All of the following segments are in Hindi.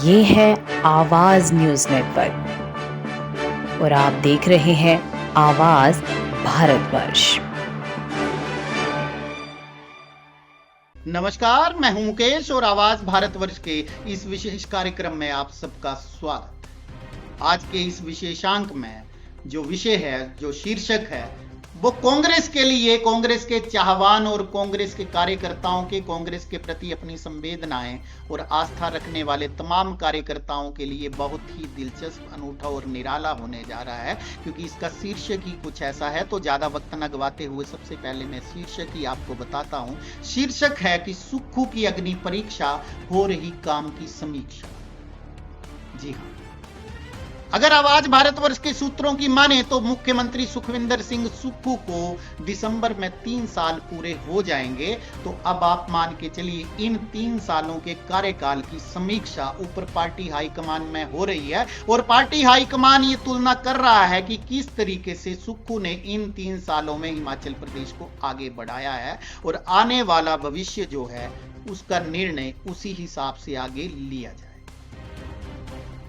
ये है आवाज न्यूज नेटवर्क और आप देख रहे हैं आवाज भारतवर्ष। नमस्कार, मैं हूं मुकेश और आवाज भारतवर्ष के इस विशेष कार्यक्रम में आप सबका स्वागत। आज के इस विशेषांक में जो विषय है, जो शीर्षक है, वो कांग्रेस के लिए, कांग्रेस के चाहवान और कांग्रेस के कार्यकर्ताओं के, कांग्रेस के प्रति अपनी संवेदनाएं और आस्था रखने वाले तमाम कार्यकर्ताओं के लिए बहुत ही दिलचस्प, अनूठा और निराला होने जा रहा है, क्योंकि इसका शीर्षक ही कुछ ऐसा है। तो ज्यादा वक्त न गवाते हुए सबसे पहले मैं शीर्षक ही आपको बताता हूं। शीर्षक है कि सुक्खू की अग्नि परीक्षा, हो रही काम की समीक्षा। जी हाँ, अगर आवाज भारतवर्ष के सूत्रों की माने तो मुख्यमंत्री सुखविंदर सिंह सुक्खू को दिसंबर में 3 साल पूरे हो जाएंगे। तो अब आप मान के चलिए, इन 3 सालों के कार्यकाल की समीक्षा ऊपर पार्टी हाईकमान में हो रही है और पार्टी हाईकमान ये तुलना कर रहा है कि किस तरीके से सुक्खू ने इन 3 सालों में हिमाचल प्रदेश को आगे बढ़ाया है और आने वाला भविष्य जो है उसका निर्णय उसी हिसाब से आगे लिया जाए।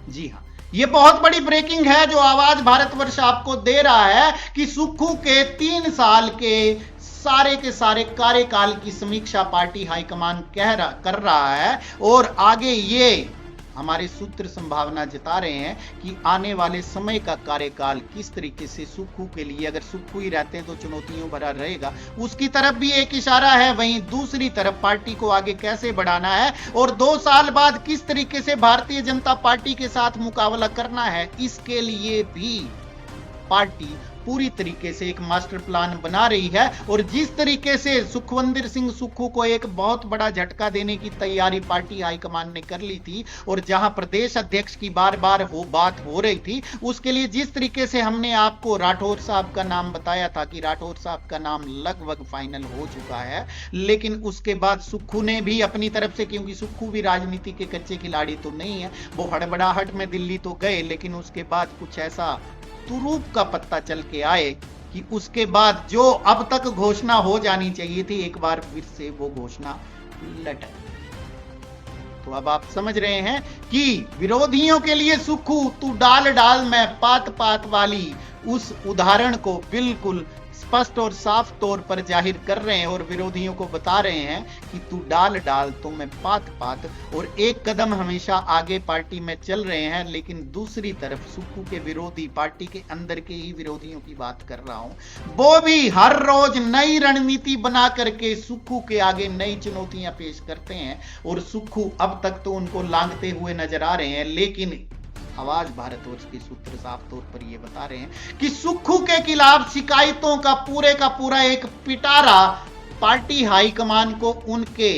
जी हाँ, ये बहुत बड़ी ब्रेकिंग है जो आवाज भारतवर्ष आपको दे रहा है कि सुक्खू के 3 साल के सारे कार्यकाल की समीक्षा पार्टी हाईकमान कर रहा है और आगे ये हमारे सूत्र संभावना जता रहे हैं कि आने वाले समय का कार्यकाल किस तरीके से सुक्खू के लिए, अगर सुक्खू ही रहते हैं तो चुनौतियों भरा रहेगा, उसकी तरफ भी एक इशारा है। वहीं दूसरी तरफ पार्टी को आगे कैसे बढ़ाना है और 2 साल बाद किस तरीके से भारतीय जनता पार्टी के साथ मुकाबला करना है, इसके लिए भी पार्टी पूरी तरीके से एक मास्टर प्लान बना रही है। और जिस तरीके से सुखविंदर सिंह सुक्खू को एक बहुत बड़ा झटका देने की तैयारी पार्टी हाईकमान ने कर ली थी और जहां प्रदेश अध्यक्ष की बार बार बात हो रही थी, उसके लिए जिस तरीके से हमने आपको राठौर साहब का नाम बताया था कि राठौर साहब का नाम लगभग फाइनल हो चुका है, लेकिन उसके बाद सुक्खू ने भी अपनी तरफ से, क्योंकि सुक्खू भी राजनीति के कच्चे खिलाड़ी तो नहीं है, वो हड़बड़ाहट में दिल्ली तो गए, लेकिन उसके बाद कुछ ऐसा तुरूप का पत्ता चल के आए कि उसके बाद जो अब तक घोषणा हो जानी चाहिए थी, एक बार फिर से वो घोषणा लटक। तो अब आप समझ रहे हैं कि विरोधियों के लिए सुक्खू तू डाल डाल में पात पात वाली उस उदाहरण को बिल्कुल स्पष्ट और साफ तौर पर जाहिर कर रहे हैं और विरोधियों को बता रहे हैं कि तू डाल डाल तो मैं पात पात, और एक कदम हमेशा आगे पार्टी में चल रहे हैं। लेकिन दूसरी तरफ सुक्खू के विरोधी, पार्टी के अंदर के ही विरोधियों की बात कर रहा हूं, वो भी हर रोज नई रणनीति बना करके सुक्खू के आगे नई चुनौतियां पेश करते हैं और सुक्खू अब तक तो उनको लांघते हुए नजर आ रहे हैं। लेकिन आवाज भारतवर्ष के सूत्र साफ तौर पर यह बता रहे हैं कि सुक्खू के खिलाफ शिकायतों का पूरा एक पिटारा पार्टी हाईकमान को उनके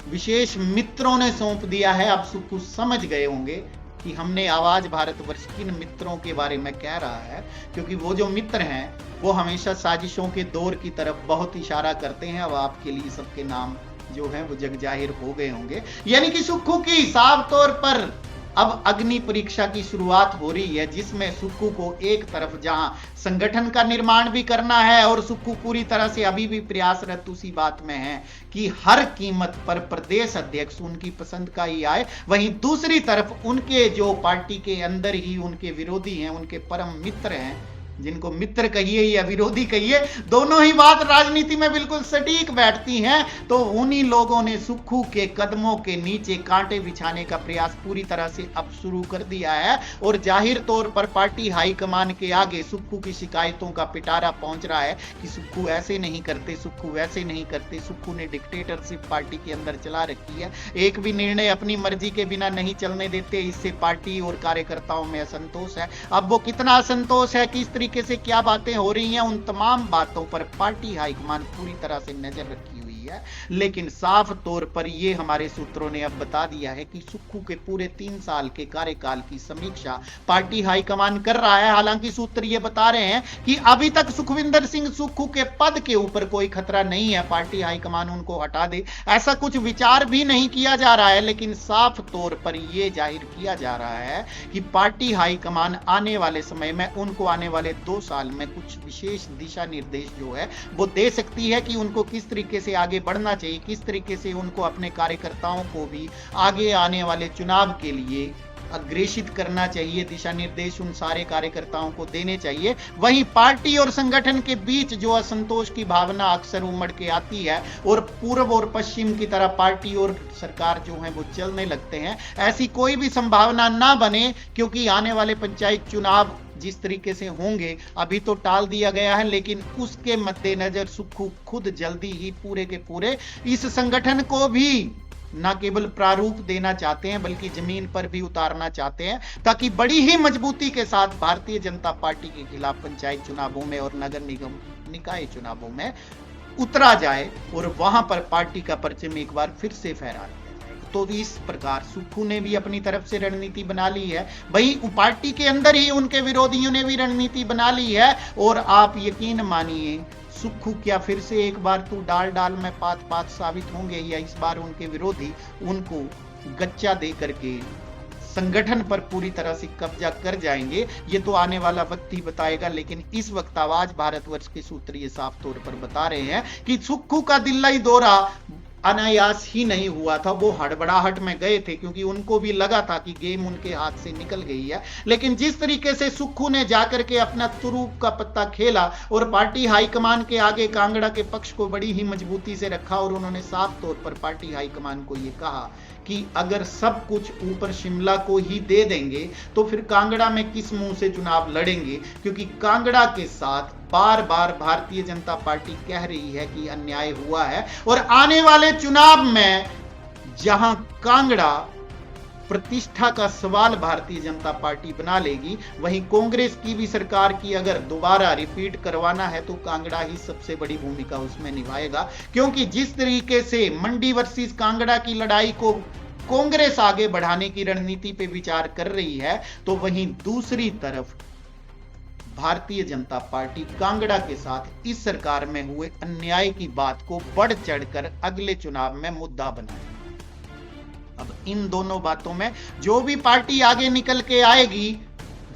विशेष मित्रों ने सौंप दिया है। अब सुक्खू समझ गए होंगे कि हमने आवाज भारतवर्ष किन मित्रों के बारे में कह रहा है, क्योंकि वो जो मित्र हैं वो हमेशा साजिशों के दौर की तरफ बहुत इशारा करते हैं। अब आपके लिए सबके नाम जो है वो जग जाहिर हो गए होंगे। यानी कि सुक्खू की साफ तौर पर अब अग्नि परीक्षा की शुरुआत हो रही है, जिसमें सुक्खू को एक तरफ जहां संगठन का निर्माण भी करना है और सुक्खू पूरी तरह से अभी भी प्रयासरत उसी बात में है कि हर कीमत पर प्रदेश अध्यक्ष उनकी पसंद का ही आए, वहीं दूसरी तरफ उनके जो पार्टी के अंदर ही उनके विरोधी हैं, उनके परम मित्र हैं, जिनको मित्र कहिए या विरोधी कहिए, दोनों ही बात राजनीति में बिल्कुल सटीक बैठती हैं। तो उन्हीं लोगों ने सुक्खू के कदमों के नीचे कांटे बिछाने का प्रयास पूरी तरह से अब शुरू कर दिया है और जाहिर तौर पर पार्टी हाईकमान के आगे सुक्खू की शिकायतों का पिटारा पहुंच रहा है कि सुक्खू ऐसे नहीं करते, सुक्खू वैसे नहीं करते, सुक्खू ने डिक्टेटरशिप पार्टी के अंदर चला रखी है, एक भी निर्णय अपनी मर्जी के बिना नहीं चलने देते, इससे पार्टी और कार्यकर्ताओं में असंतोष है। अब वो कितना असंतोष है, किस तरीके से क्या बातें हो रही हैं, उन तमाम बातों पर पार्टी हाईकमान पूरी तरह से नजर रखी हुई है। लेकिन साफ तौर पर यह हमारे सूत्रों ने अब बता दिया है कि सुक्खू के पूरे 3 साल के कार्यकाल की समीक्षा पार्टी हाईकमान कर रहा है। हालांकि सूत्र यह बता रहे हैं कि अभी तक सुखविंदर सिंह सुक्खू के पद के ऊपर कोई खतरा नहीं है, पार्टी हाईकमान उनको हटा दे, ऐसा कुछ विचार भी नहीं किया जा रहा है। लेकिन साफ तौर पर यह जाहिर किया जा रहा है कि पार्टी हाईकमान आने वाले समय में उनको आने वाले 2 साल में कुछ विशेष दिशा निर्देश जो है वो दे सकती है कि उनको किस तरीके से आगे आगे बढ़ना चाहिए, किस तरीके से उनको अपने कार्यकर्ताओं को भी आगे आने वाले चुनाव के लिए अग्रेसित करना चाहिए, दिशा निर्देश उन सारे कार्यकर्ताओं को देने चाहिए। वहीं पार्टी और संगठन के बीच जो असंतोष की भावना अक्सर उमड़ के आती है और पूर्व और पश्चिम की तरह पार्टी और सरकार जो है वो चलने लगते हैं, ऐसी कोई भी संभावना ना बने, क्योंकि आने वाले पंचायत चुनाव जिस तरीके से होंगे अभी तो टाल दिया गया है, लेकिन उसके मद्देनजर सुक्खू खुद जल्दी ही पूरे के पूरे इस संगठन को भी न केवल प्रारूप देना चाहते हैं बल्कि जमीन पर भी उतारना चाहते हैं, ताकि बड़ी ही मजबूती के साथ भारतीय जनता पार्टी के खिलाफ पंचायत चुनावों में और नगर निगम निकाय चुनावों में उतरा जाए और वहां पर पार्टी का परचम एक बार फिर से फहरा दिया जाए। तो इस प्रकार सुक्खू ने भी अपनी तरफ से रणनीति बना ली है, वहीं पार्टी के अंदर ही उनके विरोधियों ने भी रणनीति बना ली है। और आप यकीन मानिए, सुक्खू क्या फिर से एक बार तू डाल डाल में पात पात साबित होंगे, या इस बार उनके विरोधी उनको गच्चा दे करके संगठन पर पूरी तरह से कब्जा कर जाएंगे, ये तो आने वाला वक्त ही बताएगा। लेकिन इस वक्त आवाज भारतवर्ष के सूत्र ये साफ तौर पर बता रहे हैं कि सुक्खू का दिल्ली दौरा अनायास ही नहीं हुआ था, वो हड़बड़ाहट में गए थे, क्योंकि उनको भी लगा था कि गेम उनके हाथ से निकल गई है। लेकिन जिस तरीके से सुक्खू ने जाकर के अपना तुरूप का पत्ता खेला और पार्टी हाईकमान के आगे कांगड़ा के पक्ष को बड़ी ही मजबूती से रखा, और उन्होंने साफ तौर पर पार्टी हाईकमान को यह कहा कि अगर सब कुछ ऊपर शिमला को ही दे देंगे तो फिर कांगड़ा में किस मुंह से चुनाव लड़ेंगे, क्योंकि कांगड़ा के साथ बार बार भारतीय जनता पार्टी कह रही है कि अन्याय हुआ है। और आने वाले चुनाव में जहां कांगड़ा प्रतिष्ठा का सवाल भारतीय जनता पार्टी बना लेगी, वहीं कांग्रेस की भी सरकार की अगर दोबारा रिपीट करवाना है तो कांगड़ा ही सबसे बड़ी भूमिका उसमें निभाएगा। क्योंकि जिस तरीके से मंडी वर्सेस कांगड़ा की लड़ाई को कांग्रेस आगे बढ़ाने की रणनीति पे विचार कर रही है, तो वहीं दूसरी तरफ भारतीय जनता पार्टी कांगड़ा के साथ इस सरकार में हुए अन्याय की बात को बढ़ चढ़कर अगले चुनाव में मुद्दा बनाएगी। अब इन दोनों बातों में जो भी पार्टी आगे निकल के आएगी,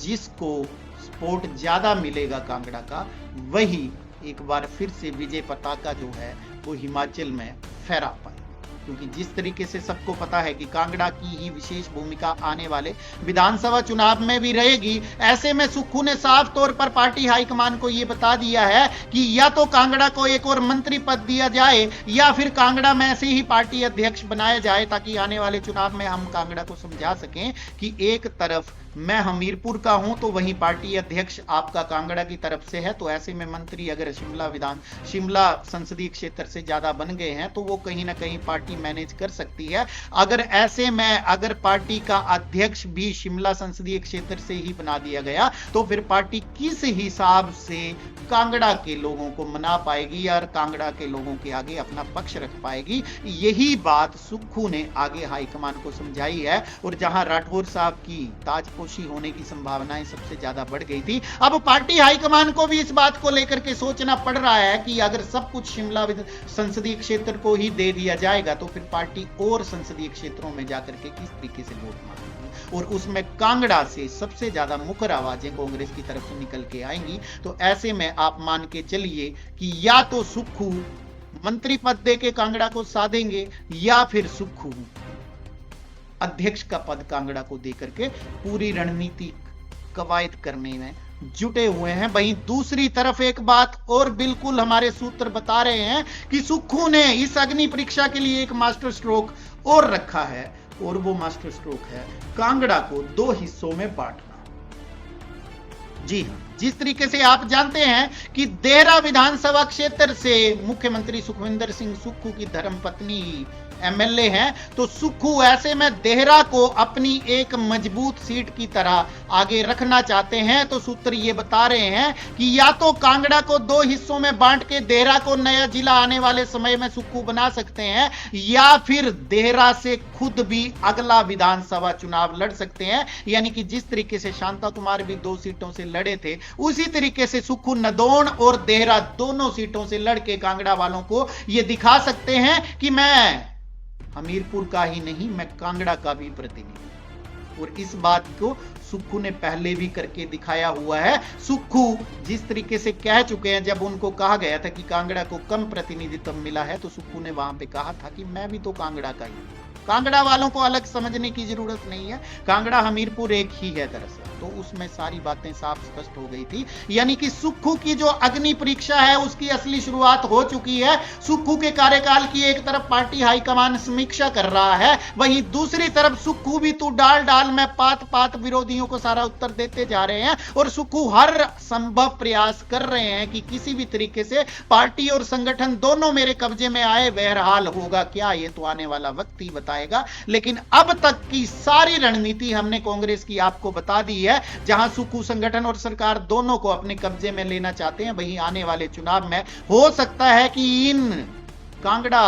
जिसको सपोर्ट ज्यादा मिलेगा कांगड़ा का, वही एक बार फिर से विजय पताका जो है वो हिमाचल में फहरा पाए। क्योंकि जिस तरीके से सबको पता है कि कांगड़ा की ही विशेष भूमिका आने वाले विधानसभा चुनाव में भी रहेगी, ऐसे में सुक्खू ने साफ तौर पर पार्टी हाईकमान को यह बता दिया है कि या तो कांगड़ा को एक और मंत्री पद दिया जाए या फिर कांगड़ा में ऐसे ही पार्टी अध्यक्ष बनाया जाए, ताकि आने वाले चुनाव में हम कांगड़ा को समझा सकें कि एक तरफ मैं हमीरपुर का हूं तो वहीं पार्टी अध्यक्ष आपका कांगड़ा की तरफ से है, तो ऐसे में मंत्री अगर शिमला संसदीय क्षेत्र से ज्यादा बन गए हैं तो वो कहीं ना कहीं पार्टी मैनेज कर सकती है। अगर ऐसे में अगर पार्टी का अध्यक्ष भी शिमला संसदीय क्षेत्र से ही बना दिया गया तो फिर पार्टी किस हिसाब से कांगड़ा के लोगों को मना पाएगी और कांगड़ा के लोगों के आगे अपना पक्ष रख पाएगी। यही बात सुक्खू ने आगे हाईकमान को समझाई है। और जहां राठौर साहब की ताजपोशी होने की संभावनाएं सबसे ज्यादा बढ़ गई थी, अब पार्टी हाईकमान को भी इस बात को लेकर के सोचना पड़ रहा है कि अगर सब कुछ शिमला संसदीय क्षेत्र को ही दे दिया जाएगा तो फिर पार्टी और संसदीय क्षेत्रों में जाकर के किस तरीके से वोट मांगेगी, और उसमें कांगड़ा से सबसे ज्यादा मुखर आवाजें कांग्रेस की तरफ से निकल के आएंगी। तो ऐसे में आप मान के चलिए कि या तो सुक्खू मंत्री पद दे के कांगड़ा को साधेंगे या फिर सुक्खू अध्यक्ष का पद कांगड़ा को देकर के पूरी रणनीति कवायद करने में जुटे हुए हैं। वहीं दूसरी तरफ एक बात और बिल्कुल हमारे सूत्र बता रहे हैं कि सुक्खू ने इस अग्नि परीक्षा के लिए एक मास्टर स्ट्रोक और रखा है, और वो मास्टर स्ट्रोक है कांगड़ा को 2 हिस्सों में बांटना। जी हां, जिस तरीके से आप जानते हैं कि देहरा विधानसभा क्षेत्र से मुख्यमंत्री सुखविंदर सिंह सुक्खू की धर्मपत्नी एमएलए हैं, तो सुक्खू ऐसे में देहरा को अपनी एक मजबूत सीट की तरह आगे रखना चाहते हैं। तो सूत्र ये बता रहे हैं कि या तो कांगड़ा को 2 हिस्सों में बांट के देहरा को नया जिला आने वाले समय में सुक्खू बना सकते हैं, या फिर देहरा से खुद भी अगला विधानसभा चुनाव लड़ सकते हैं। यानी कि जिस तरीके से शांता कुमार भी 2 सीटों से लड़े थे, उसी तरीके से सुक्खू नदौन और देहरा दोनों सीटों से लड़के कांगड़ा वालों को यह दिखा सकते हैं कि मैं हमीरपुर का ही नहीं, मैं कांगड़ा का भी प्रतिनिधि। और इस बात को सुक्खू ने पहले भी करके दिखाया हुआ है। सुक्खू जिस तरीके से कह चुके हैं, जब उनको कहा गया था कि कांगड़ा को कम प्रतिनिधित्व मिला है तो सुक्खू ने वहां पे कहा था कि मैं भी तो कांगड़ा का ही हूं। कांगड़ा वालों को अलग समझने की जरूरत नहीं है, कांगड़ा हमीरपुर एक ही है दरअसल। तो उसमें सारी बातें साफ स्पष्ट हो गई थी। यानी कि सुक्खू की जो अग्नि परीक्षा है उसकी असली शुरुआत हो चुकी है। सुक्खू के कार्यकाल की एक तरफ पार्टी हाईकमान समीक्षा कर रहा है, वहीं दूसरी तरफ सुक्खू भी तू डाल डाल में पात पात विरोधियों को सारा उत्तर देते जा रहे हैं। और सुक्खू हर संभव प्रयास कर रहे हैं कि किसी भी तरीके से पार्टी और संगठन दोनों मेरे कब्जे में आए। बहरहाल होगा क्या ये तो आने वाला वक्त ही बताएगा, लेकिन अब तक की सारी रणनीति हमने कांग्रेस की आपको बता दी है। जहां सुक्खू संगठन और सरकार दोनों को अपने कब्जे में लेना चाहते हैं, वहीं आने वाले चुनाव में हो सकता है कि इन कांगड़ा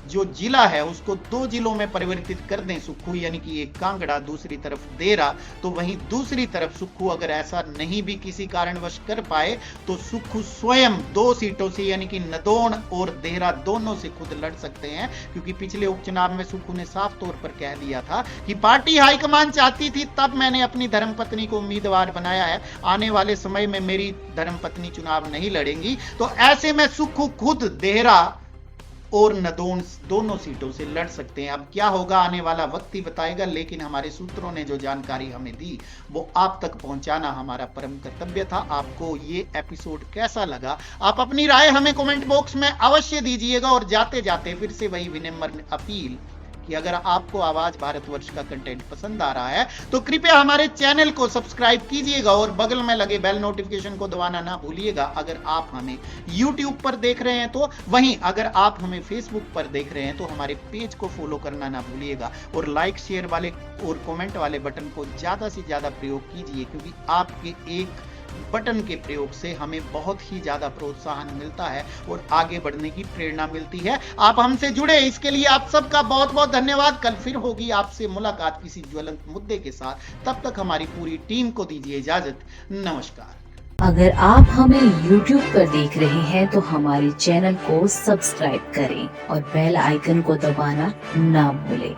जो जिला है उसको 2 जिलों में परिवर्तित कर दें सुक्खू, यानी कि एक कांगड़ा दूसरी तरफ देरा। तो वहीं दूसरी तरफ सुक्खू अगर ऐसा नहीं भी किसी कारणवश कर पाए तो सुक्खू स्वयं 2 सीटों से यानी कि नदौन और देहरा दोनों से खुद लड़ सकते हैं, क्योंकि पिछले उपचुनाव में सुक्खू ने साफ तौर पर कह दिया था कि पार्टी हाईकमान चाहती थी तब मैंने अपनी धर्मपत्नी को उम्मीदवार बनाया है, आने वाले समय में मेरी धर्मपत्नी चुनाव नहीं लड़ेंगी। तो ऐसे में सुक्खू खुद देहरा और नदौन दोनों सीटों से लड़ सकते हैं। अब क्या होगा आने वाला वक्त ही बताएगा, लेकिन हमारे सूत्रों ने जो जानकारी हमें दी वो आप तक पहुंचाना हमारा परम कर्तव्य था। आपको ये एपिसोड कैसा लगा, आप अपनी राय हमें कमेंट बॉक्स में अवश्य दीजिएगा। और जाते जाते फिर से वही विनम्र अपील कि अगर आपको आवाज भारतवर्ष का कंटेंट पसंद आ रहा है तो कृपया हमारे चैनल को सब्सक्राइब कीजिएगा और बगल में लगे बेल नोटिफिकेशन को दबाना ना भूलिएगा अगर आप हमें YouTube पर देख रहे हैं तो। वहीं अगर आप हमें Facebook पर देख रहे हैं तो हमारे पेज को फॉलो करना ना भूलिएगा और लाइक शेयर वाले और कमेंट वाले बटन को ज्यादा से ज्यादा प्रयोग कीजिए, क्योंकि आपके एक बटन के प्रयोग से हमें बहुत ही ज्यादा प्रोत्साहन मिलता है और आगे बढ़ने की प्रेरणा मिलती है। आप हमसे जुड़े इसके लिए आप सबका बहुत बहुत धन्यवाद। कल फिर होगी आपसे मुलाकात किसी ज्वलंत मुद्दे के साथ, तब तक हमारी पूरी टीम को दीजिए इजाजत। नमस्कार। अगर आप हमें YouTube पर देख रहे हैं तो हमारे चैनल को सब्सक्राइब करें और बेल आइकन को दबाना ना भूलें।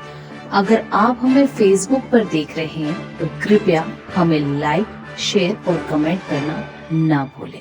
अगर आप हमें Facebook पर देख रहे हैं तो कृपया हमें लाइक शेयर और कमेंट करना ना भूलें।